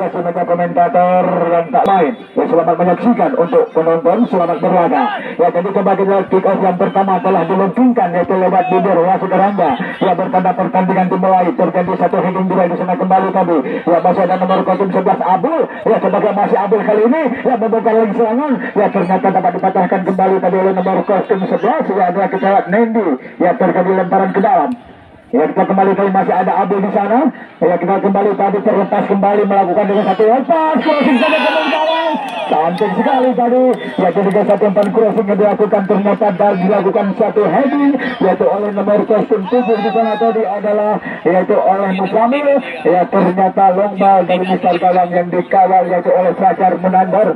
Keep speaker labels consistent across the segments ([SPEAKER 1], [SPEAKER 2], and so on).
[SPEAKER 1] kasih banyak komentator yang tak main. Ya, selamat menyaksikan untuk penonton, selamat berlaga. Ya, jadi coba kita kick off yang pertama telah diluncurkan yaitu lewat bibir wasit Rangga. Ya, bertanda pertandingan dimulai. Terjadi satu heading duel di sana kembali tadi. Ya, masih ada nomor kotum 11 Abul. Ya, coba masih Abul kali ini. Ya, membuka lagi serangan. Ya, ternyata dapat dipatahkan kembali tadi oleh nomor kotum 11. Ya, adalah kita lihat Nendi. Ya, terjadi lemparan ke dalam. Ya, kita kembali tadi masih ada Abdul di sana. Ya, kita kembali tadi terlepas kembali melakukan dengan satu lepas crossing saja ke belakang. Cantik sekali tadi. Ya, ketika satu umpan crossing yang dilakukan ternyata dan dilakukan satu heading yaitu oleh nomor kostum 7 di sana tadi adalah yaitu oleh Musamil. Ya, ternyata long ball dari misal gawang yang dikawal yaitu oleh Fajar Munandar.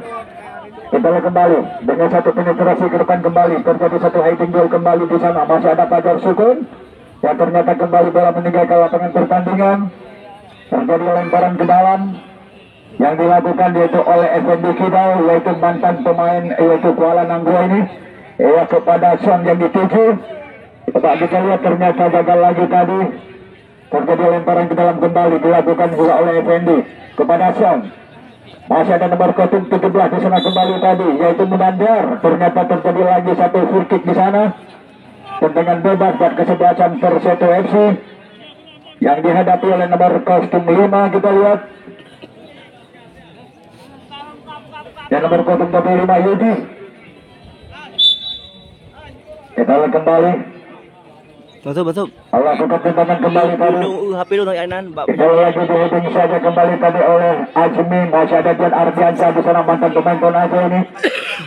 [SPEAKER 1] Kita lihat kembali dengan satu penetrasi ke depan kembali terjadi satu heading goal kembali di sana. Masih ada Fajar Sukun. Ya, ternyata kembali bola meninggalkan lapangan pertandingan. Terjadi lemparan ke dalam yang dilakukan yaitu oleh FNB Kidal yaitu mantan pemain yaitu Kuala Nanggua ini. Ya, kepada Son yang dituju. Coba kita lihat ternyata gagal lagi tadi. Terjadi lemparan ke dalam kembali dilakukan juga oleh FNB kepada Son. Masih ada nomor kotum 17 di sana kembali tadi yaitu Munandar. Ternyata terjadi lagi satu free kick di sana. Tendangan bebas buat kesebelasan Perseto FC yang dihadapi oleh nomor kostum 5. Kita lihat dan nomor kostum 25 Yudi. Kita lihat kembali.
[SPEAKER 2] Betul.
[SPEAKER 1] Allah lakukan tendangan kembali tadi.
[SPEAKER 2] HP lu nainan, Mbak.
[SPEAKER 1] Kita lagi dihubung saja kembali tadi oleh Ajmi. Masih ada Jan Ardiansyah di sana mantan pemain Tonajo ini.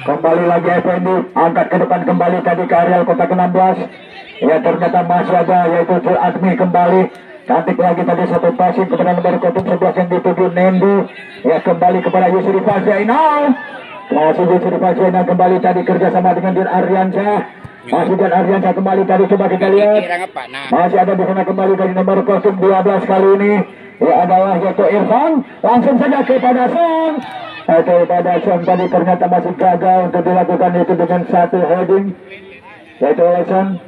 [SPEAKER 1] Kembali lagi Effendi angkat ke depan kembali tadi ke areal kotak 16. Ya, ternyata masih ada yaitu Jul Admi kembali. Cantik lagi tadi satu passing kepada nomor kotum 11 yang dituju Nendu. Ya, kembali kepada Yusri Fazainal. Masih Yusri Fazainal kembali tadi kerjasama dengan Jan Ardiansyah. Masih Jan Ardiansyah kembali tadi, coba kita lihat. Masih ada di sana kembali dari nomor kostum 12 kali ini. Ya, adalah yaitu Irfan. Langsung saja kepada Son. Pada Son tadi ternyata masih gagal untuk dilakukan itu dengan satu heading yaitu oleh Son.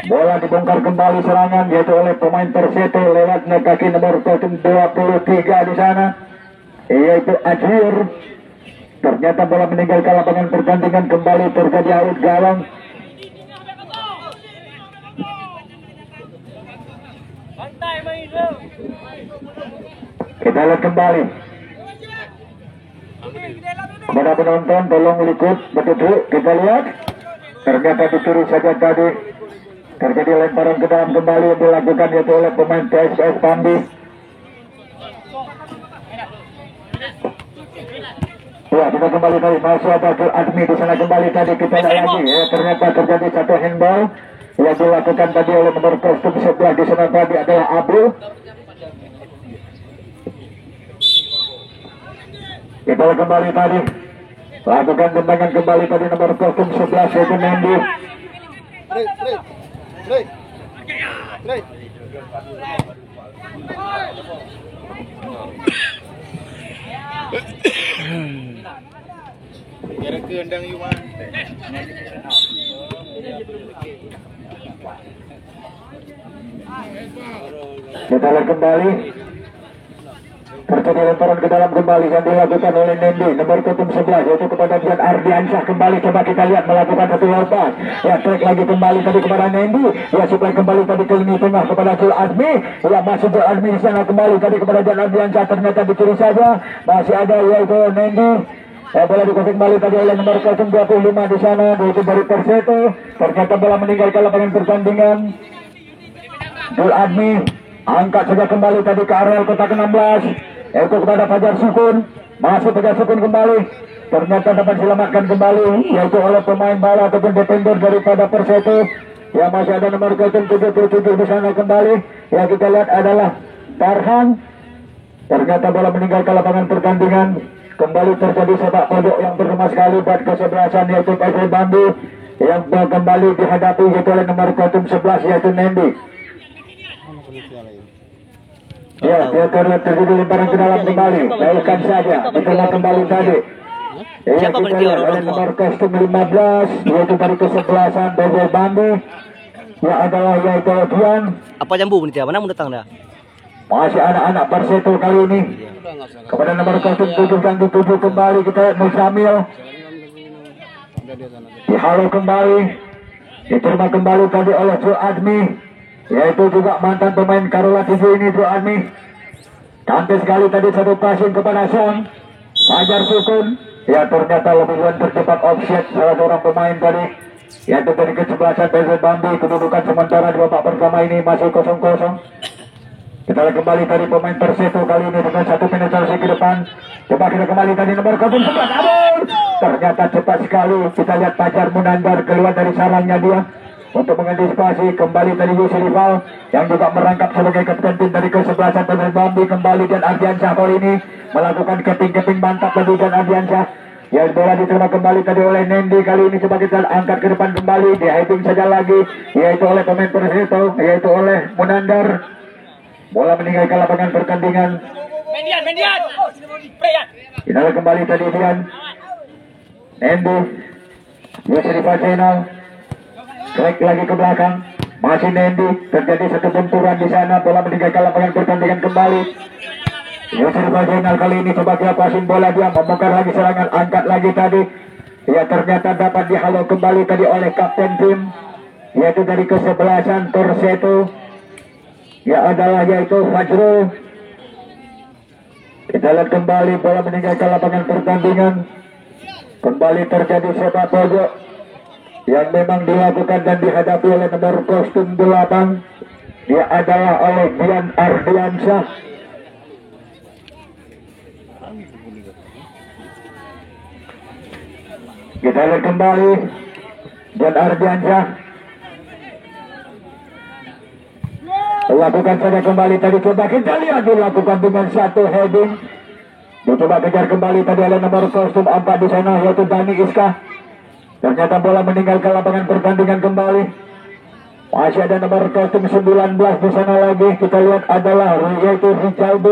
[SPEAKER 1] Bola dibongkar kembali serangan yaitu oleh pemain Perseto lewat kaki nomor 23 di sana yaitu Ajir. Ternyata bola meninggalkan lapangan pertandingan kembali terjadi out gawang. Kita lihat kembali. Kepada penonton tolong ikut betul. Kita lihat ternyata disuruh saja tadi terjadi lemparan ke dalam kembali yang dilakukan yaitu oleh pemain PSS Pandi. Ya, kita kembali tadi masih ada Jul Admi di sana kembali tadi kita lihat lagi ya, ternyata terjadi satu handball yang dilakukan tadi oleh nomor kostum 11 di sana tadi adalah Abdul. Kita kembali tadi lakukan tendangan kembali tadi nomor kostum 11 yaitu Nendi. Kita lihat kembali terjadi lemparan ke dalam kembali yang dilakukan oleh Nendi nomor kotum 11 yaitu kepada Jan Ardiansyah kembali. Coba kita lihat melakukan satu lepas ya, track lagi kembali tadi kepada Nendi ya, supaya kembali tadi ke lini tengah kepada Jul Admi ya, masih Jul Admi di sana kembali tadi kepada Jan Ardiansyah. Ternyata dicuri saja masih ada yaitu Nendi ya, bola dikuasai kembali tadi oleh nomor 25 di sana yaitu dari Perseto. Ternyata bola meninggalkan lapangan pertandingan. Jul Admi angkat saja kembali tadi ke areal kotak 16 yaitu kepada Fajar Sukun. Masuk Fajar Sukun kembali. Ternyata dapat diselamatkan kembali yaitu oleh pemain bala ataupun defender daripada Perseto. Ya, masih ada nomor 77 di sana kembali. Ya, kita lihat adalah Tarhan. Ternyata bola meninggalkan lapangan pertandingan. Kembali terjadi sepak pojok yang pertama sekali buat kesebelasan yaitu PSS Bambu yang kembali dihadapi yaitu oleh nomor 11 yaitu Nendi. Ya, dia terjadi lemparan ke dalam kembali. Baikkan saja, ditengah kembali tadi. Ya, kita lihat oleh nomor kostum 15 yaitu dari kesebelasan PSS Bambu. Ya, adalah yaitu Tuan.
[SPEAKER 2] Apa jambu menit ya? Mana mau datang dah?
[SPEAKER 1] Masih anak-anak Perseto kali ini. Kepada nomor 07 yang dituju kembali kita Musamil. Dihalo kembali. Diterima kembali tadi oleh Joe Admi. Yaitu juga mantan pemain Karola TV ini Joe Admi. Cantik sekali tadi satu passing kepada Son. Fajar Sukun. Ya ternyata lebih duluan terjebak offset salah seorang pemain tadi. Yaitu dari kesebelasan PSM Bambi. Kedudukan sementara di babak pertama ini masih 0-0. Kita lihat kembali tadi pemain Perseto kali ini dengan satu penetrasi ke depan. Coba kita kembali tadi nomor 11 Abul. Ternyata cepat sekali. Kita lihat Fajar Munandar keluar dari sarangnya dia untuk mengantisipasi. Kembali tadi Yusri Rival yang juga merangkap sebagai kapten tim dari kesebelasan PSM Bambi. Kembali dan Ardiansyah kali ini melakukan keping-keping mantap tadi dan Ardiansyah. Ya bola diterima kembali tadi oleh Nendi kali ini coba kita angkat ke depan kembali. Dihitung saja lagi yaitu oleh pemain Perseto yaitu oleh Munandar. Bola meninggalkan lapangan pertandingan. Mendian. Kita lihat kembali tadi Dian. Nendi. Yusri Fajenal. Klik lagi ke belakang. Masih Nendi. Terjadi satu benturan di sana. Bola meninggalkan lapangan pertandingan kembali. Yusri Fajenal kali ini coba dia passing bola dia membongkar lagi serangan, angkat lagi tadi. Ya ternyata dapat dihalau kembali tadi oleh kapten tim yaitu dari kesebelasan Perseto. Ya adalah yaitu Fajrul. Kita lihat kembali bola meninggalkan lapangan pertandingan. Kembali terjadi sepak pojok yang memang dilakukan dan dihadapi oleh nomor kostum 8. Dia adalah oleh Dian Ardiansyah. Kita lihat kembali Dian Ardiansyah lakukan saja kembali tadi, coba kita lihat dilakukan dengan satu heading. Dicoba kejar kembali tadi oleh nomor kostum 4 di sana yaitu Dani Iska. Ternyata bola meninggalkan lapangan pertandingan kembali. Masih ada nomor kostum 19 di sana lagi. Kita lihat adalah yaitu Rijal B.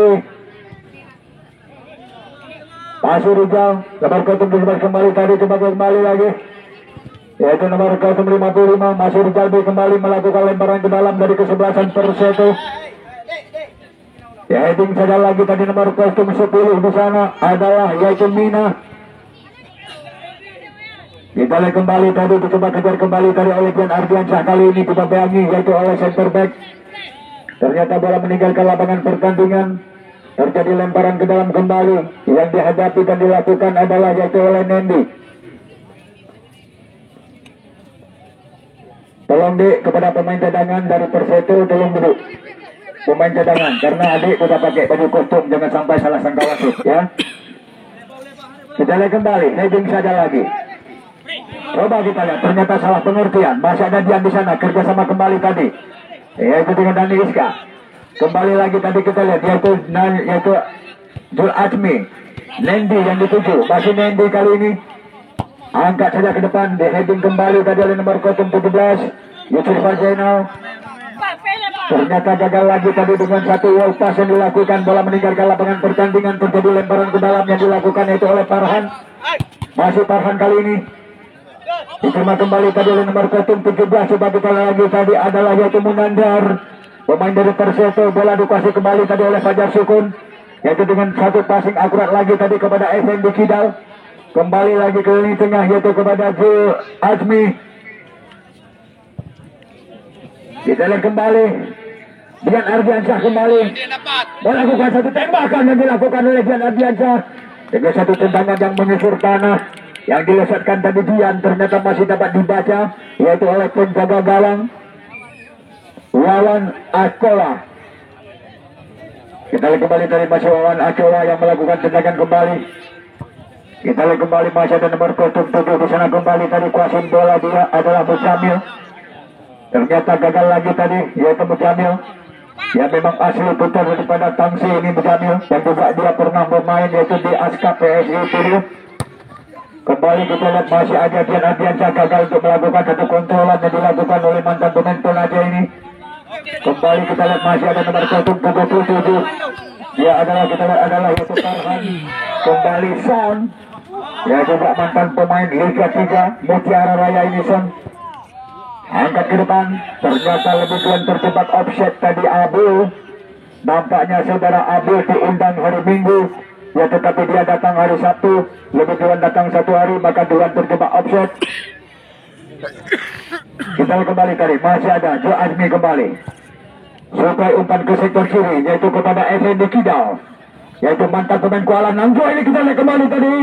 [SPEAKER 1] Masih Rijal, nomor kostum 17 kembali tadi, coba kembali lagi. Yaitu nomor 055 masih Rijal B kembali melakukan lemparan ke dalam dari kesebelasan Perseto. Ya heading saja lagi tadi nomor 10 di sana adalah yaitu Mina. Kita lihat kembali tadi dicoba kejar kembali tadi oleh Dian Ardiansyah kali ini kita bayangi yaitu oleh center back. Ternyata bola meninggalkan lapangan pertandingan. Terjadi lemparan ke dalam kembali yang dihadapi dan dilakukan adalah yaitu oleh Nendi. Tolong Dik kepada pemain cadangan dari Perseto, tolong duduk pemain cadangan karena adik sudah pakai baju kostum, jangan sampai salah sangka wasit ya. Kita lihat kembali, heading saja lagi. Coba kita lihat, ternyata salah pengertian. Masih ada Dian di sana, kerjasama kembali tadi yaitu dengan Dani Iska. Kembali lagi tadi kita lihat yaitu Jul Admi. Nendi yang dituju, masih Nendi kali ini. Angkat saja ke depan, di heading kembali tadi oleh nomor 17 Yusuf Fajenal. Ternyata gagal lagi tadi dengan satu wall pass yang dilakukan. Bola meninggalkan lapangan pertandingan. Terjadi lemparan ke dalam yang dilakukan itu oleh Farhan. Masih Farhan kali ini. Diterima kembali tadi oleh nomor 17. Coba kita lagi tadi adalah yaitu Munandar, pemain dari Perseto. Bola dikuasai kembali tadi oleh Fajar Sukun. Yaitu dengan satu passing akurat lagi tadi kepada Effendi Kidal. Kembali lagi ke lini tengah yaitu kepada Zul Azmi. Kita lihat kembali Dian Ardiansyah kembali melakukan satu tembakan yang dilakukan oleh Dian Ardiansyah dengan satu tendangan yang menyusur tanah yang dilesatkan tadi Dian. Ternyata masih dapat dibaca yaitu oleh penjaga gawang Wawan Akola. Kita lihat kembali dari masih Wawan Akola yang melakukan tendangan kembali. Kita lihat kembali masih ada nomor 7 di sana kembali tadi kuasin bola dia adalah Musamil. Ternyata gagal lagi tadi yaitu Musamil. Ya memang asli putar daripada Tangsi ini Musamil yang juga dia pernah bermain yaitu di Aska PSI Studio. Kembali kita lihat masih ada Dian Ardiansyah gagal untuk melakukan satu kontrolan yang dilakukan oleh mantan pemain Tonaja ini. Kembali kita lihat masih ada nomor 77. Dia adalah kita lihat adalah yaitu Farhan. Kembali Son. Ya juga mantan pemain Liga 3 Mutiara Raya ini Son. Angkat ke depan. Ternyata lebih duluan terjebak offset tadi Abu. Nampaknya saudara Abdul diundang hari Minggu, ya tetapi dia datang hari Sabtu. Lebih duluan datang 1 hari, maka duluan terjebak offset. Kita kembali tadi, masih ada Joe Azmi kembali. Suplai umpan ke sektor kiri, yaitu kepada Effendi Kidal, yaitu mantan pemain Kuala Nangjo. Ini kita lihat kembali tadi,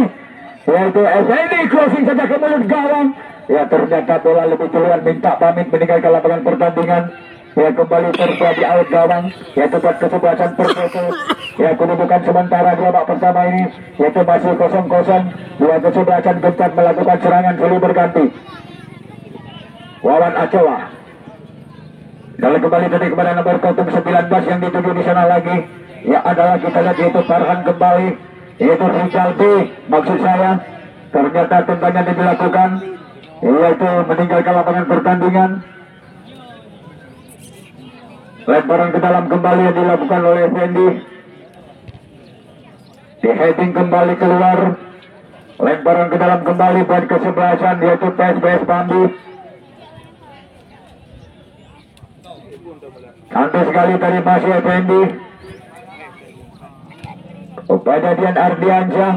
[SPEAKER 1] yaitu Effendi closing saja ke mulut gawang. Ya ternyata bola lebih duluan minta pamit meninggalkan lapangan pertandingan. Ya kembali terjadi out gawang, yaitu buat kesebelasan Perseko. Ya kedudukan sementara di babak pertama ini yaitu masih 0-0. Dua kesebelasan gencar melakukan serangan silih berganti. Wawan Acowa. Kalau kembali tadi kepada nomor kotum 19 yang dituju di sana lagi. Ya adalah kita lihat yaitu Farhan kembali, yaitu Rizal B. Maksud saya ternyata tendangan yang dilakukan yaitu meninggalkan lapangan pertandingan. Lemparan ke dalam kembali yang dilakukan oleh Fendi. Di heading kembali keluar. Lemparan ke dalam kembali buat kesebelasan yaitu PSBS Bambi. Cantik sekali tadi masih Fendi. Kepada Dian Ardiansyah.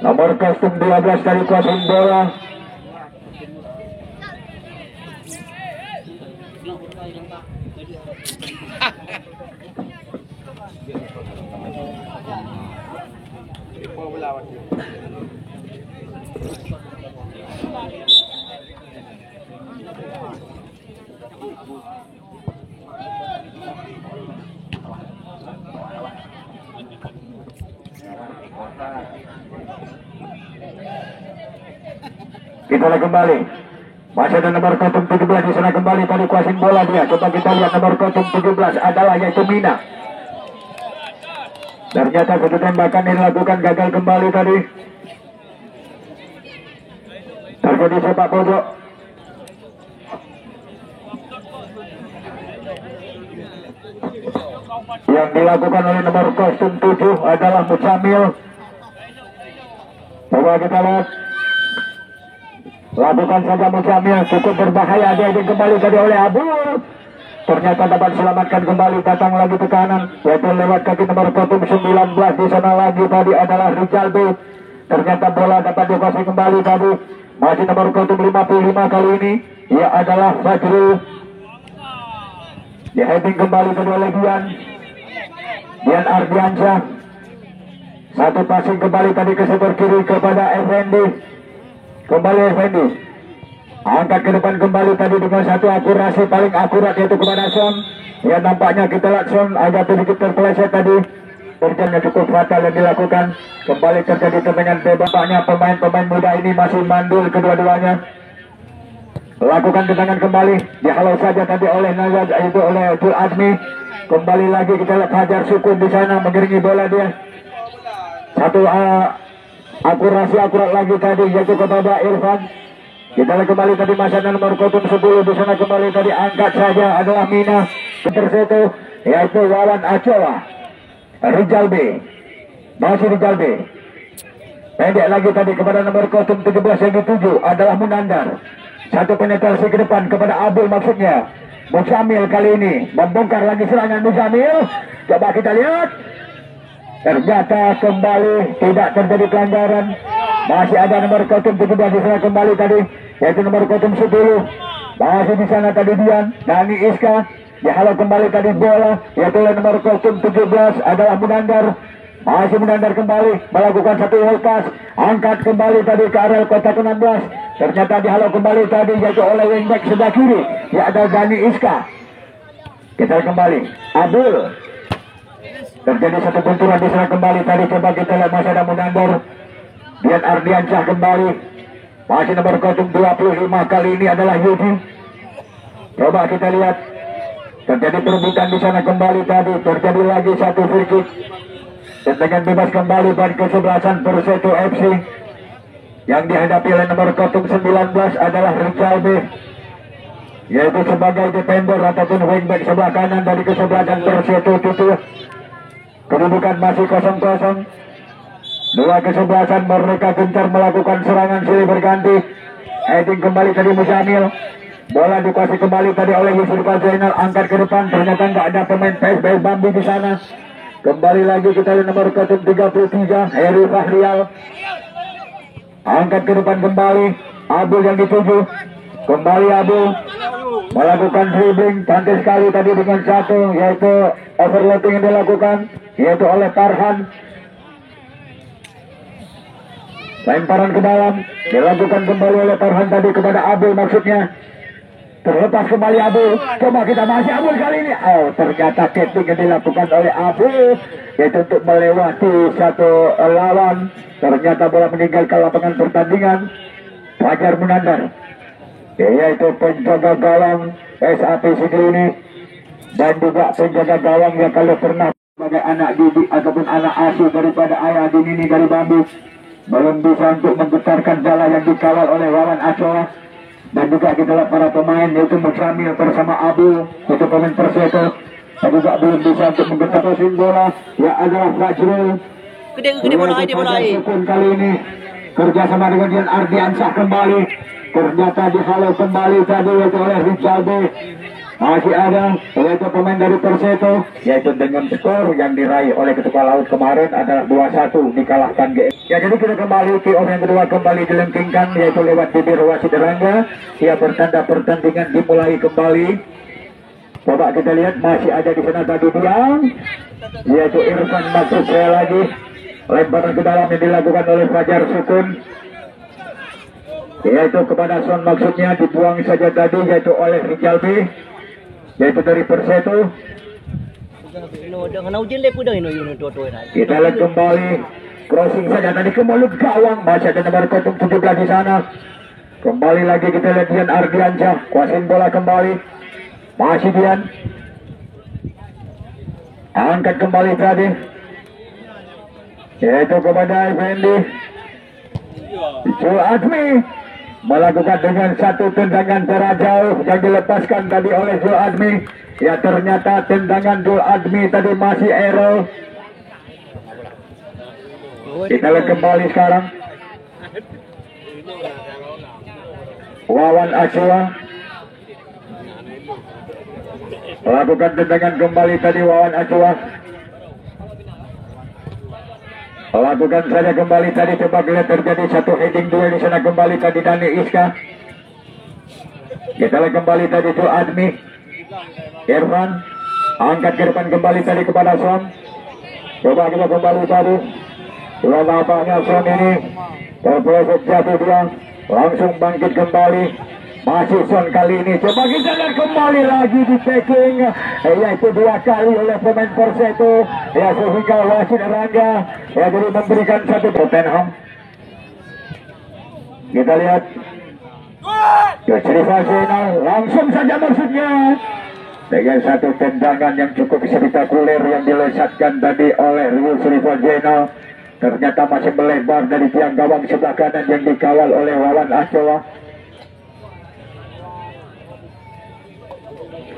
[SPEAKER 1] Nomor kostum 12 dari kuasin bola. Kita lihat kembali. Masih ada nomor kotum 17 di sana kembali tadi kuasin bola dia. Coba kita lihat nomor kotum 17 adalah yaitu Mina. Ternyata satu tembakan yang dilakukan gagal kembali tadi. Terjadi sepak pojok. Yang dilakukan oleh nomor kostum 7 adalah Mucamil. Coba kita lihat. Lakukan saja Mucamil, cukup berbahaya. Dia kembali tadi oleh Abu. Ternyata dapat selamatkan kembali, datang lagi ke kanan, yaitu lewat kaki nomor kotum 19. Di sana lagi tadi adalah Rizal B. Ternyata bola dapat dikuasai kembali tadi. Masih nomor kotum 55 kali ini. Ia adalah Fajrul. Di heading kembali tadi oleh Dian Ardiansyah. Satu passing kembali tadi ke sektor kiri kepada Effendi. Kembali Effendi. Angkat ke depan kembali tadi dengan satu akurasi paling akurat yaitu kepada Son. Ya nampaknya kita lihat Son agak sedikit terpeleset tadi. Terjadinya cukup fatal yang dilakukan. Kembali terjadi tendangan bebas. Nampaknya pemain-pemain muda ini masih mandul kedua-duanya. Lakukan tendangan kembali. Dihalau saja tadi oleh Nazar, itu oleh Jul Azmi. Kembali lagi kita lihat Hajar Sukun di sana mengiringi bola dia. Satu akurasi akurat lagi tadi yaitu kepada Irfan. Kita lihat kembali tadi masih ada nomor kotum 10 di sana kembali tadi angkat saja adalah Mina. Perseko yaitu Wawan Acowa. Rizal B. Masih Rizal B. Pendek lagi tadi kepada nomor kotum 17 yang dituju adalah Munandar. Satu penetrasi ke depan kepada Abdul maksudnya. Musamil kali ini membongkar lagi serangan Musamil. Coba kita lihat. Ternyata kembali tidak terjadi pelanggaran. Masih ada nomor kotum 17 di sana kembali tadi, yaitu nomor kotum 10. Masih di sana tadi Dian Nani Iska. Dihalau kembali tadi bola, yaitu nomor kotum 17 adalah Munandar. Masih Munandar kembali melakukan satu lepas. Angkat kembali tadi ke arah kotak 16. Ternyata dihalau kembali tadi yaitu oleh wingback sebelah kiri. Ya ada Dani Iska. Kita kembali Abdul. Terjadi satu benturan di sana kembali tadi. Coba kita lihat masih ada Munandar. Dian Ardiansyah kembali. Masih nomor kotum 25 kali ini adalah Yudi. Coba kita lihat. Terjadi perebutan di sana kembali tadi. Terjadi lagi satu free kick. Tendangan bebas kembali pada kesebelasan Perseko FC. Yang dihadapi oleh nomor kotum 19 adalah Rizal B. Yaitu sebagai defender ataupun wingback sebelah kanan dari kesebelasan Perseko itu. Kedudukan masih 0-0. Dua kesebelasan mereka gencar melakukan serangan silih berganti. Heading kembali tadi Musamil. Bola dikuasai kembali tadi oleh Yusuf Zainal, angkat ke depan, ternyata nggak ada pemain PSBS Bambi di sana. Kembali lagi kita lihat nomor 33 Heri Fahrial, angkat ke depan kembali, Abdul yang dituju, kembali Abdul melakukan dribbling, cantik sekali tadi dengan satu, yaitu overlapping yang dilakukan, yaitu oleh Farhan. Lemparan ke dalam dilakukan kembali oleh Farhan tadi kepada Abdul, maksudnya terlepas kembali Abdul. Coba kita masih Abdul kali ini. Oh, ternyata tapping yang dilakukan oleh Abdul, yaitu untuk melewati satu lawan. Ternyata bola meninggalkan lapangan pertandingan. Fajar Munandar, yaitu penjaga gawang SAP Sigli ini, dan juga penjaga gawang yang kalau pernah sebagai anak didik ataupun anak asuh daripada ayah Dinini dari Bambi, belum bisa untuk menggetarkan bola yang dikawal oleh Wawan Acoa. Dan juga kita lihat para pemain yaitu Muksamil bersama Abu, itu pemain Perseto, dan juga belum bisa untuk menggetarkan bola. Ya adalah Fajrul.
[SPEAKER 2] Gede bola air.
[SPEAKER 1] Kali ini kerjasama dengan Dian Ardiansah kembali. Ternyata dihalau kembali tadi yaitu oleh Rizaldi. Masih ada yaitu pemain dari Perseto, yaitu dengan skor yang diraih oleh Ketua Laut kemarin adalah 2-1 dikalahkan GM. Ya, jadi kita kembali kick-off yang kedua kembali dilengkingkan yaitu lewat bibir wasit Rangga. Ya, bertanda pertandingan dimulai kembali. Coba kita lihat masih ada di sana tadi Diang, yaitu Irfan masuk saya lagi. Lemparan ke dalam yang dilakukan oleh Fajar Sukun, yaitu kepada Son, maksudnya dibuang saja tadi yaitu oleh Rijalbi, yaitu dari Perseto. Kita lihat kembali crossing saja tadi ke mulut gawang, masih ada nomor 17 di sana. Kembali lagi kita lihat Dian Ardiansyah kuasain bola kembali, masih Dian angkat kembali tadi, yaitu kepada Effendi. Jul Admi melakukan dengan satu tendangan jarak jauh yang dilepaskan tadi oleh Jul Admi. Ya, ternyata tendangan Jul Admi tadi masih error. Kita lihat kembali sekarang Wawan Acua melakukan tendangan kembali tadi. Wawan Acua lakukan saja kembali tadi. Coba lihat terjadi satu heading duel di sana kembali tadi Dani Iska. Kita lihat kembali tadi Jul Admi. Irfan angkat ke depan kembali tadi kepada Son. Coba kita kembali tadi. Dua bapaknya Son ini terpeleset jatuh, dia langsung bangkit kembali. Masih Son kali ini. Coba kita lihat kembali lagi di tackling, yaitu 2 kali oleh pemain Perseto. Ya, sehingga wasit Rangga ya jadi memberikan satu Tottenham. Kita lihat Yusrifal Zainal langsung saja maksudnya dengan satu tendangan yang cukup spektakuler yang dilesatkan tadi oleh Yusrifal Zainal. Ternyata masih melebar dari tiang gawang sebelah kanan yang dikawal oleh Wawan Acoa.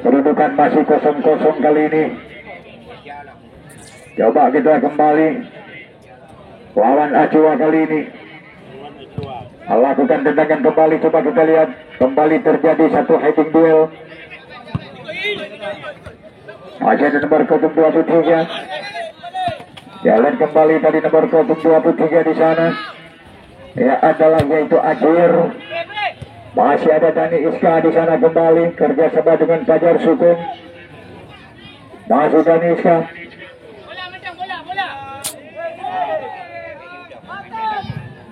[SPEAKER 1] Kedudukan masih 0-0 kali ini. Coba kita kembali. Wawan Acua kali ini melakukan tendangan kembali. Coba kita lihat kembali terjadi satu heading duel. Masih ada nomor 23. Jalan kembali tadi nomor 23 di sana. Ya, adalah yaitu Ajir. Masih ada Dani Iska di sana kembali kerjasama dengan Fajar Sukun. Masih Dani Iska.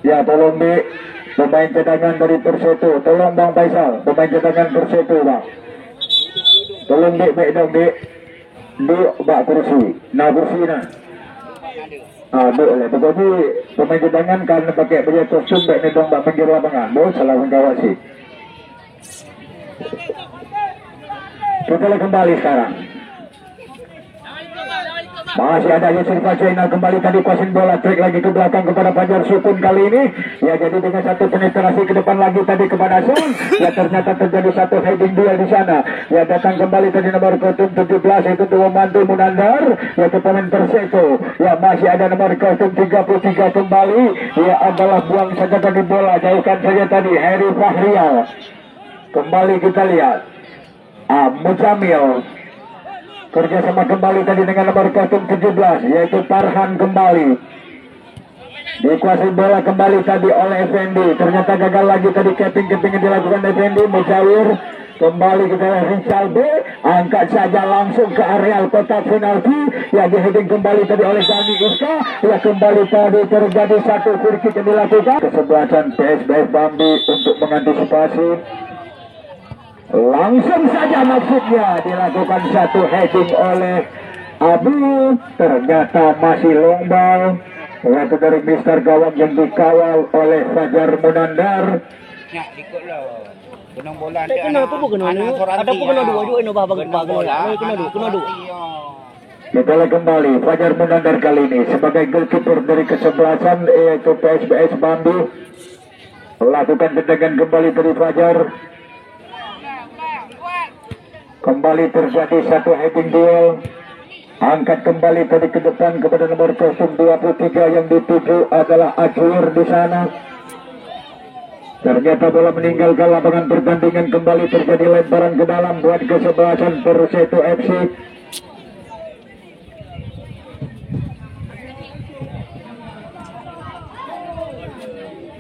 [SPEAKER 1] Ya, tolong di pemain cadangan dari Perseto. Tolong Bang Faisal, pemain cadangan Perseto, Bang. Tolong di dong di bak kursi. Nah, kursi nah. Boleh. Tetapi pemain cadangan karena pakai baju kostum baik dong bak pinggir lapangan. Boleh salah mengawasi. Kita lihat kembali sekarang. Masih ada Yusuf Zainal kembali tadi kuasin bola, trik lagi ke belakang kepada Fajar Sukun kali ini. Ya, jadi dengan satu penetrasi ke depan lagi tadi kepada Son. Ya, ternyata terjadi satu heading duel di sana. Ya, datang kembali tadi nomor 17 itu Dewa Mantu Munandar, yaitu pemain Perseto. Ya, masih ada nomor 33 kembali. Ya, adalah buang saja tadi bola, jauhkan saja tadi Heri Fahrial. Kembali kita lihat Mujamil kerjasama kembali tadi dengan nomor 17 yaitu Farhan kembali. Dikuasai bola kembali tadi oleh Effendi. Ternyata gagal lagi tadi keping-keping yang dilakukan Effendi. Mujawir kembali kita lihat Rizal B. Angkat saja langsung ke areal kotak penalti. Ya diheading kembali tadi oleh Dani Iska. Ya kembali tadi terjadi satu free kick yang dilakukan. Kesebelasan PSBS Bambi untuk mengantisipasi. Langsung saja maksudnya dilakukan satu heading oleh Abu. Ternyata masih long ball. Yaitu dari Mister Gawang yang dikawal oleh Fajar Munandar.
[SPEAKER 3] Ya, ikutlah. Kunang bola
[SPEAKER 2] Tak kena apa pun kena ni. Ada pun kena dua juga ni bahagian kena dua.
[SPEAKER 1] Kita kembali Fajar Munandar kali ini sebagai goalkeeper dari kesebelasan yaitu PSBS Bambi. Lakukan tendangan kembali dari Fajar. Kembali terjadi satu heading duel. Angkat kembali tadi ke depan kepada nomor 023 yang dituju adalah Ajur di sana. Ternyata bola meninggalkan lapangan pertandingan, kembali terjadi lemparan ke dalam buat kesebelasan Persetu FC.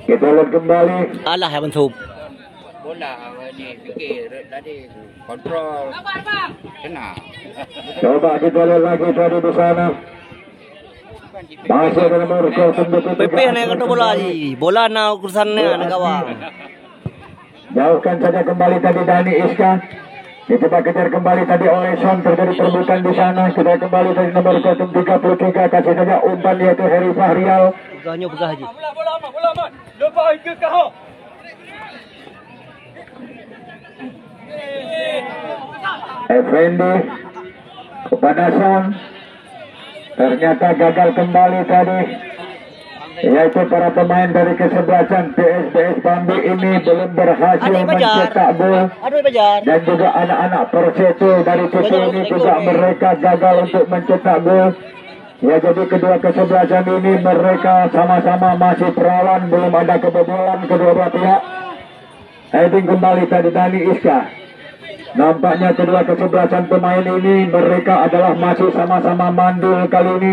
[SPEAKER 1] Kita lihat kembali.
[SPEAKER 2] Alah yang bentuk.
[SPEAKER 3] Bola ni fikir tadi kontrol. Kena.
[SPEAKER 1] Coba kita lihat lagi tadi di sana. Masih ada nomor 023.
[SPEAKER 2] Pepe nak kena bola ni. Bola nak urusan nak kawan.
[SPEAKER 1] Jauhkan saja kembali tadi Dani Iska. Dicoba kejar kembali tadi oleh Son. Terjadi perebutan di sana. Sudah kembali tadi nomor 033. Kasih saja umpan yaitu Heri Fahrial.
[SPEAKER 2] Pegahnya pegah je.
[SPEAKER 4] Bola amat. Lepas ke kau.
[SPEAKER 1] Effendi kepada Son. Ternyata gagal kembali tadi, yaitu para pemain dari kesebelasan PSBS Bambi ini belum berhasil mencetak gol. Dan juga anak-anak Persetu dari Tusu ini juga mereka gagal untuk mencetak gol. Ya, jadi kedua kesebelasan ini mereka sama-sama masih perawan, belum ada kebobolan kedua belah pihak. Heading kembali tadi Dani Iska. Nampaknya kedua kesebelasan pemain ini mereka adalah masih sama-sama mandul kali ini.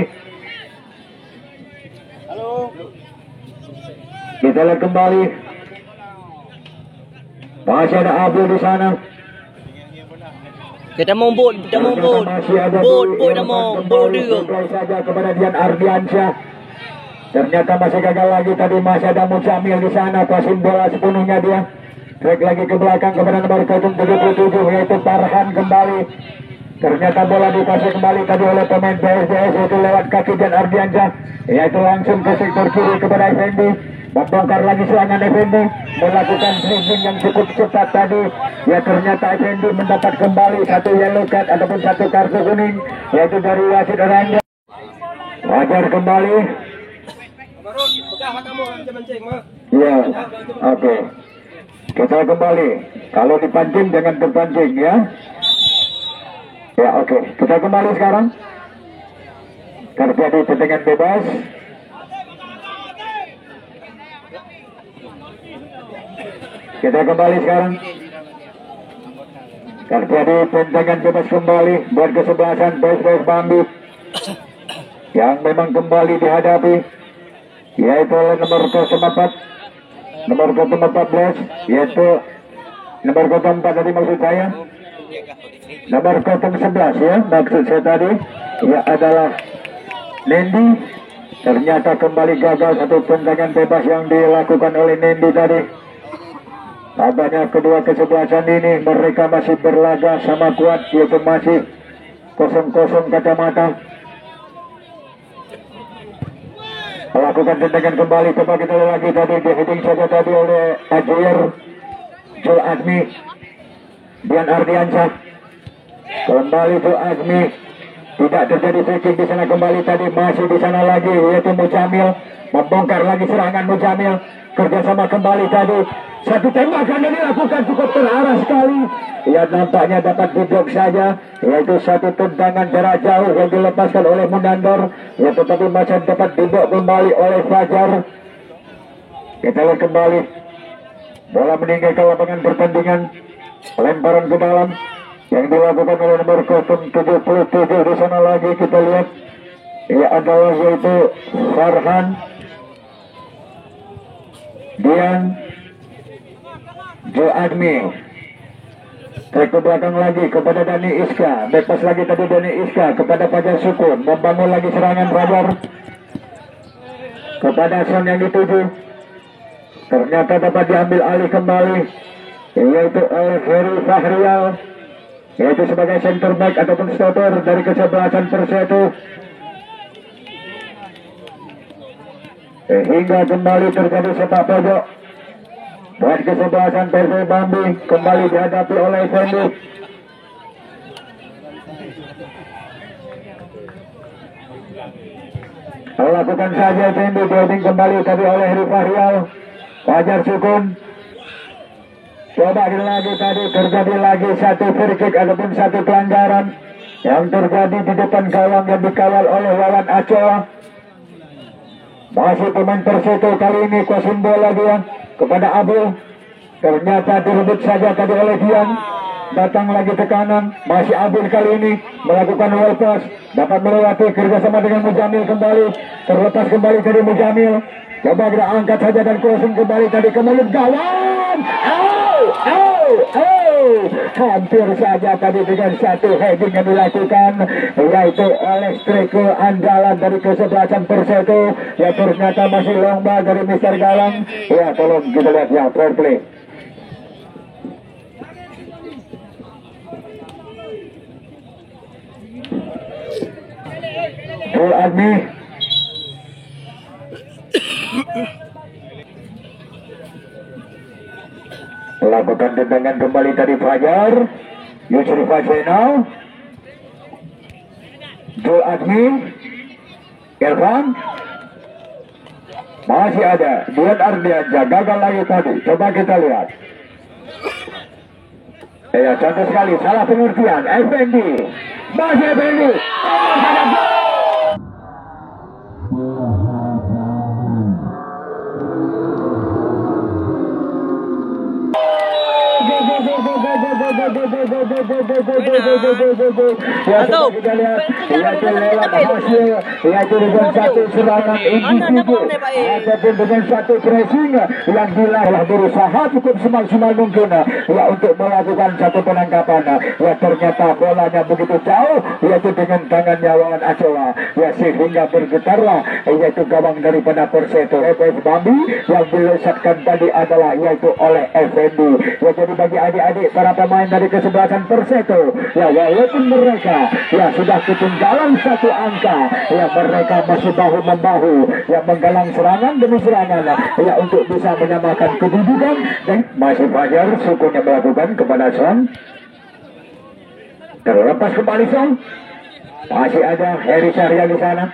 [SPEAKER 1] Kita lihat kembali. Masih ada Abu di sana.
[SPEAKER 2] Kita mau bot, kita mau bot. Bot dah mau, bot dia.
[SPEAKER 1] Saja kepada Dian Ardiansyah. Ternyata masih gagal lagi tadi, masih ada Mujamil di sana, kuasin bola sepenuhnya dia. Track lagi ke belakang kepada nomor 77 yaitu Farhan kembali. Ternyata bola dikasih kembali tadi oleh pemain PSBS yaitu lewat kaki Dian Ardiansyah, yaitu langsung ke sektor kiri kepada Effendi. Membongkar lagi serangan Effendi, melakukan dribbling yang cukup cepat tadi. Ya, ternyata Effendi mendapat kembali satu yellow card ataupun satu kartu kuning yaitu dari wasit oranye. Wajar kembali. Ya, oke. Kita kembali. Kalau dipancing jangan terpancing ya. Ya, oke. Kita kembali sekarang. Terjadi tendangan bebas. Kita kembali sekarang. Terjadi tendangan bebas kembali buat kesebelasan PSBS Bambi yang memang kembali dihadapi, yaitu oleh nomor 04. Nomor 14 yaitu nomor 04 tadi maksud saya. Nomor 011 ya maksud saya tadi. Ya adalah Nendi. Ternyata kembali gagal satu tendangan bebas yang dilakukan oleh Nendi tadi. Tampaknya kedua kesebelasan ini mereka masih berlaga sama kuat, yaitu masih 0-0 kacamata. Melakukan tendangan kembali, coba kita lagi tadi diheading saja tadi oleh Ajir Jul Azmi. Dian Ardiansyah kembali Jul Azmi, tidak terjadi free kick di sana, kembali tadi masih di sana lagi yaitu Mujamil, membongkar lagi serangan Mujamil, kerjasama kembali tadi, satu tembakan yang dilakukan cukup terarah sekali. Ya, nampaknya dapat diblok saja, yaitu satu tendangan jarak jauh yang dilepaskan oleh Munandar, ya tetapi masih dapat diblok kembali oleh Fajar. Kita lihat kembali bola meninggalkan lapangan pertandingan. lemparan ke dalam yang dilakukan oleh nomor 77 di sana lagi kita lihat ia adalah yaitu Farhan Dian Jo Admi. Trek ke belakang lagi kepada Dani Iska, bebas lagi tadi Dani Iska kepada Fajar Sukun, membangun lagi serangan Fajar kepada Son yang dituju, ternyata dapat diambil alih kembali yaitu oleh Heri Fahrial, yaitu sebagai center back ataupun stopper dari kesebelasan Persatu, hingga kembali terjadi sepak pojok buat kesebelasan Persib Bambi, kembali dihadapi oleh Fendi. Lakukan saja Fendi, dihading kembali tadi oleh Heri Fahrial, Fajar Sukun. Coba lagi tadi terjadi lagi satu free kick ataupun satu pelanggaran yang terjadi di depan gawang yang dikawal oleh Wawan Acoa. Masih pemain Persito kali ini kuasin bola dia kepada Abul, ternyata direbut saja tadi oleh Dian. Datang lagi tekanan, masih Abul kali ini melakukan wall pass, dapat melewati kerjasama dengan Mujamil kembali, terlepas kembali tadi Mujamil. Coba kita angkat saja dan crossing kembali tadi ke mulut gawang. Hampir saja tadi dengan satu heading yang dilakukan yaitu oleh striker andalan dari kesebelasan Persatu, ya ternyata masih lomba dari Mister Galang. Ya tolong kita lihat ya, fair play. Full Admi lakukan tendangan kembali tadi Fajar Yusri Fajenau, Jul Admi, Irfan, masih ada Dian Ardiansyah, gagal lagi tadi. Coba kita lihat. Ya cantik sekali, salah pengertian. Effendi, masih Effendi. Yaitu dengan satu serangan individu ataupun dengan satu pressing yang telah berusaha cukup semaksimal mungkin ya untuk melakukan satu penangkapan. Ya ternyata bolanya begitu jauh yaitu dengan tangannya Wawan Acoa, ya sehingga bergetarlah yaitu gawang daripada Persatu. FS Bambi yang dilesatkan tadi adalah yaitu oleh Effendi. Ya jadi bagi adik-adik para pemain dari kesebelasan Persatu, ya walaupun mereka ya sudah ketinggalan satu angka, ya mereka masih bahu membahu ya menggalang serangan demi serangan ya untuk bisa menyamakan kedudukan. Dan masih Fajar Sukun yang melakukan kepada Son, terlepas kembali Son, masih ada Heri Syariah di sana.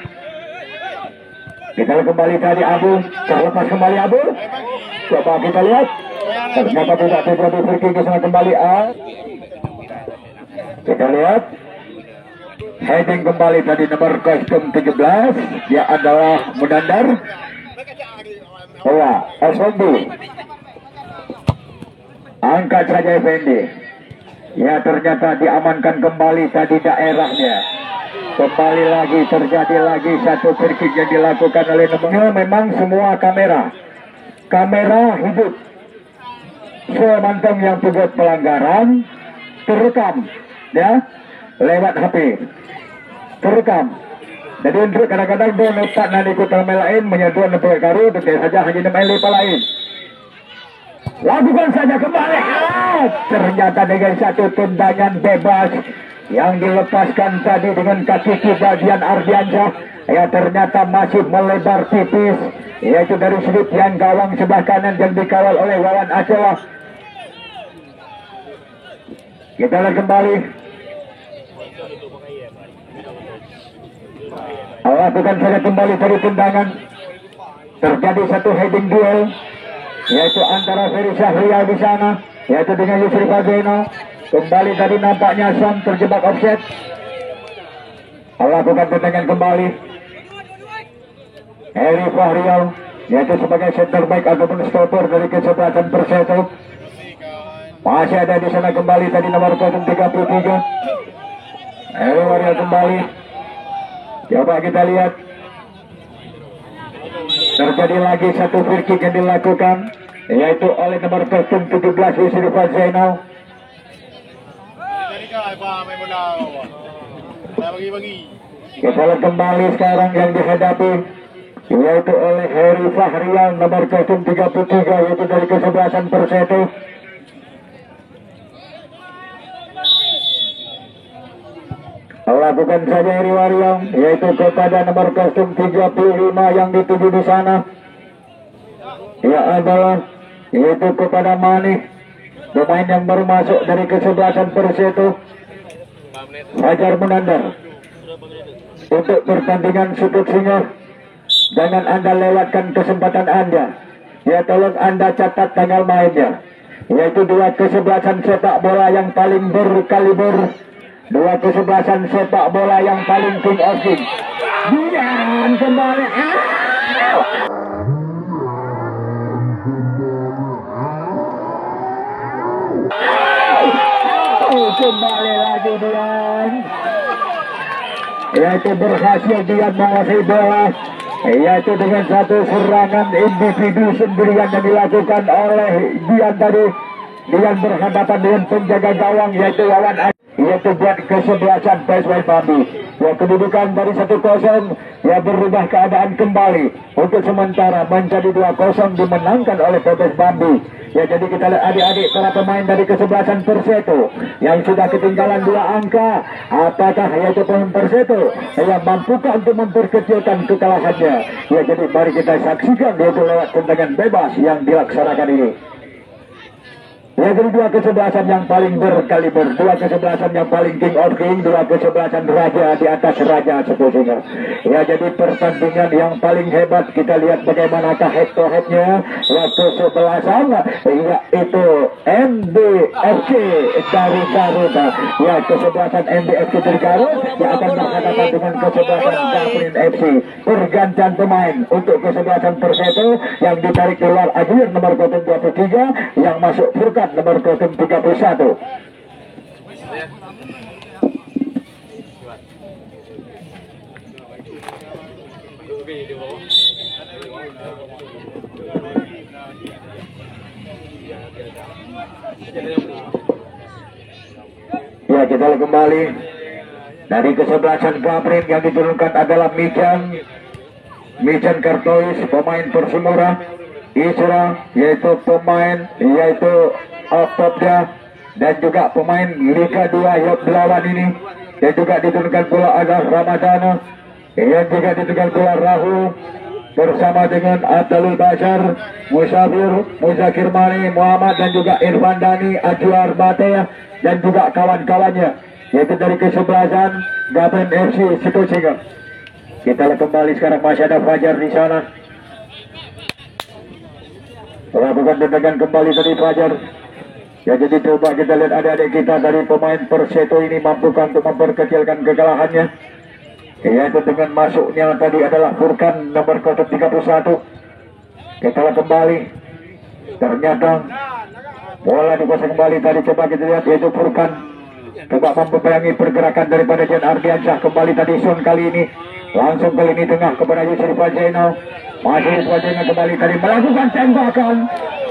[SPEAKER 1] Kita kembali tadi Abu, terlepas kembali Abu. Coba kita lihat, ternyata tidak terjadi free kick sana kembali Kita lihat heading kembali tadi nomor kostum 17, dia adalah Mudandar. Ya, Effendi. Angkat saja Effendi. Ya ternyata diamankan kembali tadi daerahnya. Kembali lagi terjadi lagi satu free kick yang dilakukan oleh nomornya. Memang semua kamera hidup semantong yang buat pelanggaran terekam ya lewat HP, terekam. Jadi untuk kadang-kadang dia letak nanti kota lain menyeduan untuk karu betul saja hanya main lepas lain. Lakukan saja kembali. Ternyata dengan satu tendangan bebas yang dilepaskan tadi dengan kaki bagian Ardiansyah, ya ternyata masih melebar tipis, yaitu dari sudut yang gawang sebelah kanan yang dikawal oleh Wawan Acoa. Kita lihat kembali. Lakukan saja kembali dari tendangan. Terjadi satu heading duel, yaitu antara Ferry Syahrial di sana, yaitu dengan Yusri Fageno. Kembali tadi nampaknya Son terjebak offset. Lakukan tendangan kembali. Heri Fahrial, yaitu sebagai center back ataupun stopper dari kesebelasan Persatu. Masih ada di sana kembali tadi nomor 33. Waria kembali. Coba kita lihat. Terjadi lagi satu free kick yang dilakukan, yaitu oleh nomor 17 Yusuf Zainal. Kita lihat kembali sekarang yang dihadapi, yaitu oleh Heri Fahrial nomor 33, yaitu dari kesebelasan Persito. Lakukan saja Heri Waryong, yaitu kepada nomor 35 yang dituju di sana. Ya adalah yaitu kepada Mani, pemain yang baru masuk dari kesebelasan Persito. Fajar Munandar untuk pertandingan sudut singa. Jangan Anda lewatkan kesempatan Anda. Ya tolong Anda catat tanggal mainnya, yaitu dua kesebelasan sepak bola yang paling berkaliber, dua kesebelasan sepak bola yang paling king of king. Dan kembali kembali lagi Dian, yaitu berhasil dia menguasai bola, yaitu dengan satu serangan individu sendirian yang dilakukan oleh Dian tadi. Dian berhadapan dengan penjaga gawang yaitu Wawan, yaitu buat kesebelasan PSY Bambi. Ya, kedudukan dari 1-0 ya berubah keadaan kembali untuk sementara menjadi 2-0 dimenangkan oleh PSY Bambi. Ya, jadi kita lihat adik-adik para pemain dari kesebelasan Persito yang sudah ketinggalan 2 angka. Apakah yaitu pemain Persito yang mampukah untuk memperkecilkan kekalahannya? Ya, jadi mari kita saksikan yaitu lewat tendangan bebas yang dilaksanakan ini. Ya, jadi dua kesebelasan yang paling berkaliber, dua kesebelasan yang paling king of king, dua kesebelasan raja di atas raja sebetulnya. Ya, jadi pertandingan yang paling hebat kita lihat bagaimanakah head to headnya. Ya, kesebelasan yaitu MBFC dari Garut. Ya, kesebelasan MBFC dari Garut yang akan berhadapan dengan kesebelasan Kaprin FC. Pergantian pemain untuk kesebelasan Persito yang ditarik keluar Ajir nomor 23 yang masuk Furkan nomor 31. Ya, kita kembali dari kesebelasan Kaprin yang diturunkan adalah Mijan Kartois, pemain Persimura. Isra yaitu pemain yaitu Popda dan juga pemain Liga 2 yang melawan ini, dan juga diturunkan pula ada Ramadana yang juga diturunkan pula Rahu bersama dengan Abdul Bashar, Musafir, Muzakir Mani, Muhammad dan juga Irfan Dani, Ajuar Batea dan juga kawan-kawannya yaitu dari kesebelasan Gaben FC Situsinga. Kita lihat kembali sekarang masih ada Fajar di sana. Lakukan tendangan kembali dari Fajar. Ya, jadi coba kita lihat adik-adik kita dari pemain Persito ini mampukah untuk memperkecilkan kekalahannya. Yaitu dengan masuknya tadi adalah Furkan nomor 31. Kita lihat kembali. Ternyata bola dikuasai kembali tadi, coba kita lihat yaitu Furkan. Coba memperbayangi pergerakan daripada Jan Ardiansyah kembali tadi Sun kali ini. Langsung kali ini tengah kepada Yusuf Zainal. Masih Yusuf Zainal kembali tadi melakukan tembakan,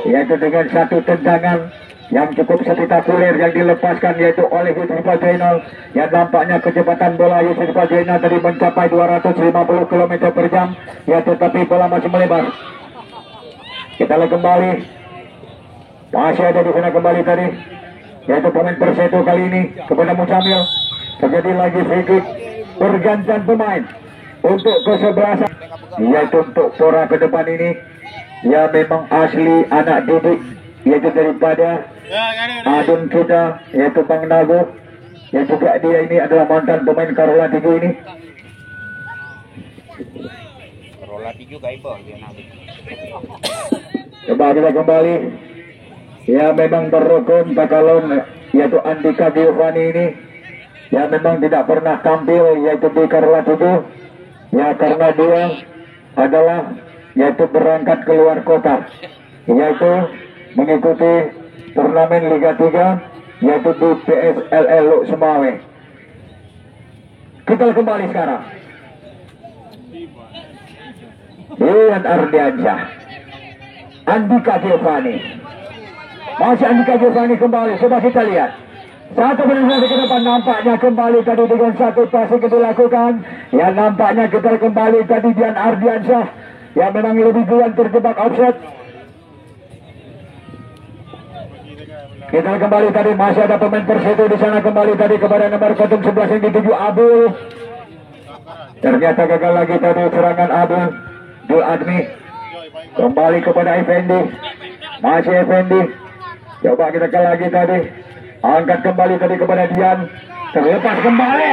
[SPEAKER 1] yaitu dengan satu tendangan yang cukup spektakuler yang dilepaskan yaitu oleh Yusuf Zainal. Yang nampaknya kecepatan bola Yusuf Zainal tadi mencapai 250 km per jam. Ya, tetapi bola masih melebar. Kita lihat kembali. Masih ada di sana kembali tadi yaitu pemain Persito kali ini kepada Musamil. Terjadi lagi free kick. Pergantian pemain untuk kesebelasan yaitu untuk Pora ke depan ini. Ya, memang asli anak didik yaitu daripada adun kita yaitu Bang Nago, yang juga dia ini adalah mantan pemain Karola Tigo ini.
[SPEAKER 3] Karola Tigo kaibo dia Nago.
[SPEAKER 1] Coba kita kembali. Ya, memang berrukun Takalon yaitu Andika Giovanni ini ya memang tidak pernah tampil yaitu di Karola Tigo. Ya, karena dia adalah yaitu berangkat keluar kota, yaitu mengikuti turnamen Liga 3 yaitu di PSLL Luk Semawe. Kita kembali sekarang. Dian Ardiansyah, Andika Giovanni. Masih Andika Giovanni kembali. Coba kita lihat. Satu menit ke depan nampaknya kembali tadi dengan satu passing yang dilakukan. Ya nampaknya kita kembali tadi Dian Ardiansyah yang memang lebih duluan terjebak offset. Kita kembali tadi masih ada pemain Persito di sana kembali tadi kepada nomor 11 yang dituju Abul. Ternyata gagal lagi tadi serangan Abul. Dul Admi kembali kepada Effendi. Masih Effendi. Coba kita ke lagi tadi. Angkat kembali tadi kepada Dian. Terlepas kembali.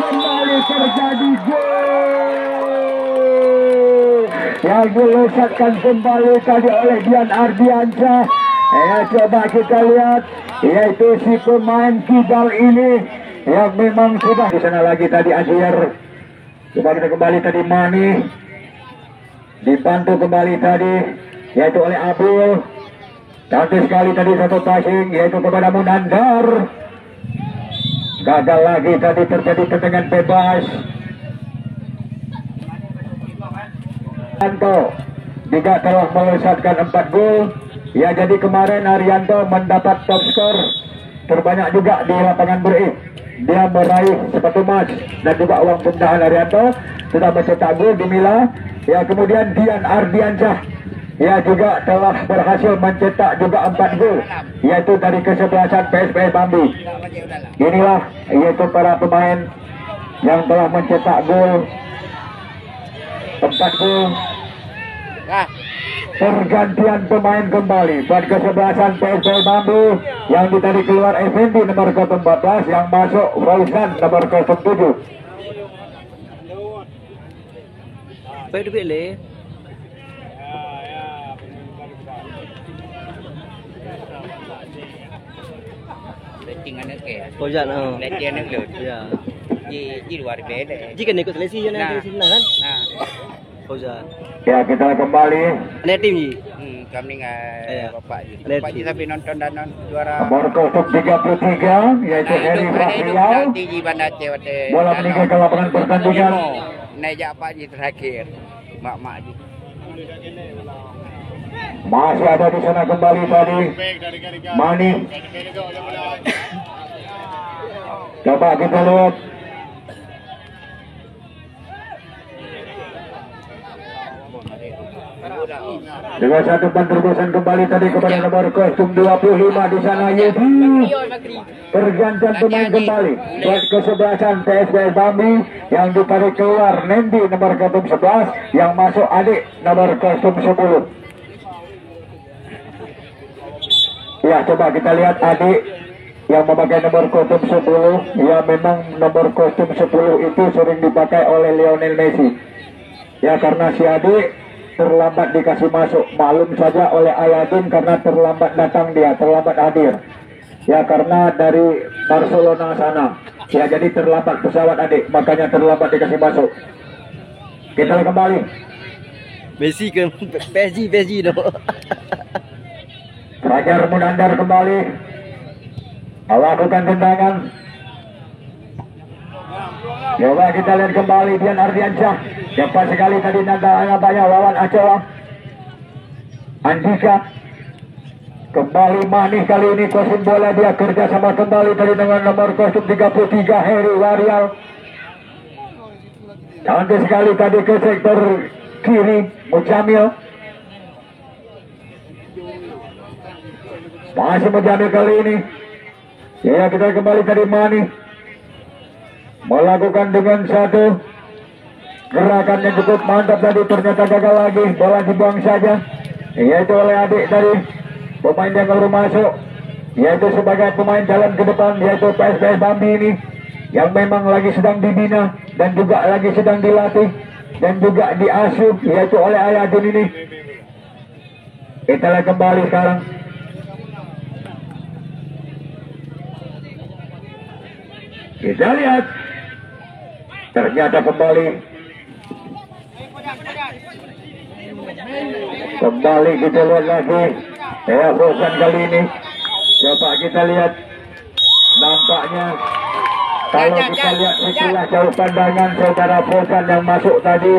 [SPEAKER 1] Kembali terjadi gol yang dilesatkan kembali tadi oleh Dian Ardiansyah. Coba kita lihat, yaitu si pemain kidal ini yang memang sudah di sana lagi tadi Azir. Coba kita kembali tadi Mani dibantu kembali tadi yaitu oleh Abul. Cantik sekali tadi satu passing yaitu kepada Munandar. Gagal lagi tadi terjadi tendangan bebas. Arianto juga telah melesatkan 4 gol. Ya jadi kemarin Arianto mendapat top skor terbanyak juga di lapangan Beri. Dia meraih sepatu emas dan juga uang pundahan. Arianto sudah mencetak gol di Mila. Ya kemudian Dian Ardiansyah ya juga telah berhasil mencetak juga 4 gol yaitu dari kesebelasan PSPS Bambi. Inilah yaitu para pemain yang telah mencetak gol 4 gol. Pergantian pemain kembali pada kesebelasan PSPS Bambi yang ditarik keluar Effendi nomor 14 yang masuk Fauzan nomor 07.
[SPEAKER 2] Baik duit le.
[SPEAKER 3] Letting anak ke.
[SPEAKER 2] Fauzan
[SPEAKER 3] Letting anak lu.
[SPEAKER 2] Ya.
[SPEAKER 3] Di luar beda.
[SPEAKER 2] Jika ikut seleksi je nak seleksi kan?
[SPEAKER 3] Nah.
[SPEAKER 2] Fauzan.
[SPEAKER 1] Ya kita kembali.
[SPEAKER 2] Ada tim je.
[SPEAKER 3] Kami dengan bapak je.
[SPEAKER 2] Lihat.
[SPEAKER 3] Bapak je sampai nonton dan juara.
[SPEAKER 1] Nomor 33 yaitu Heri Fahrial.
[SPEAKER 3] Tinggi bandar Aceh pada.
[SPEAKER 1] Bola meninggal ke lapangan pertandingan.
[SPEAKER 3] Naik apa je terakhir. Mak-mak je.
[SPEAKER 1] Masih ada di sana kembali tadi Mani. Coba kita lihat. Dengan satu terobosan kembali tadi kepada nomor kostum 25 di sana Yudi. Pergantian pemain kembali buat kesebelasan PSPS Bambi yang ditarik keluar Nendi nomor kostum 11 yang masuk Adik nomor kostum 10. Ya coba kita lihat Adik yang memakai nomor kostum 10. Ya memang nomor kostum 10 itu sering dipakai oleh Lionel Messi. Ya karena si Adik terlambat dikasih masuk, maklum saja oleh Ayadin karena terlambat datang, dia terlambat hadir ya karena dari Barcelona sana ya jadi terlambat pesawat Adik, makanya terlambat dikasih masuk. Kita kembali
[SPEAKER 2] Messi ke PSG tu.
[SPEAKER 1] Fajar Munandar kembali melakukan tendangan. Coba kita lihat kembali Dian Ardiansyah. Cepat sekali tadi nampaknya lawan Aceh. Andika kembali manis kali ini kostum bola, dia kerja sama kembali tadi dengan nomor kostum 33 Heri Warial. Cantik sekali tadi ke sektor kiri Mujamil. Masih Mujamil kali ini. Ya kita kembali tadi manis melakukan dengan satu gerakan yang cukup mantap tadi, ternyata gagal lagi, bola dibuang saja yaitu oleh Adik tadi pemain yang baru masuk yaitu sebagai pemain jalan ke depan yaitu PSPS Bambi ini yang memang lagi sedang dibina dan juga lagi sedang dilatih dan juga diasuh yaitu oleh Ayadin ini. Kita lihat kembali sekarang. Kita lihat ternyata kembali Kembali kita lihat lagi. Ya, Fosan kali ini. Coba kita lihat. Nampaknya kalau kita lihat setelah jauh pandangan saudara Fosan yang masuk tadi.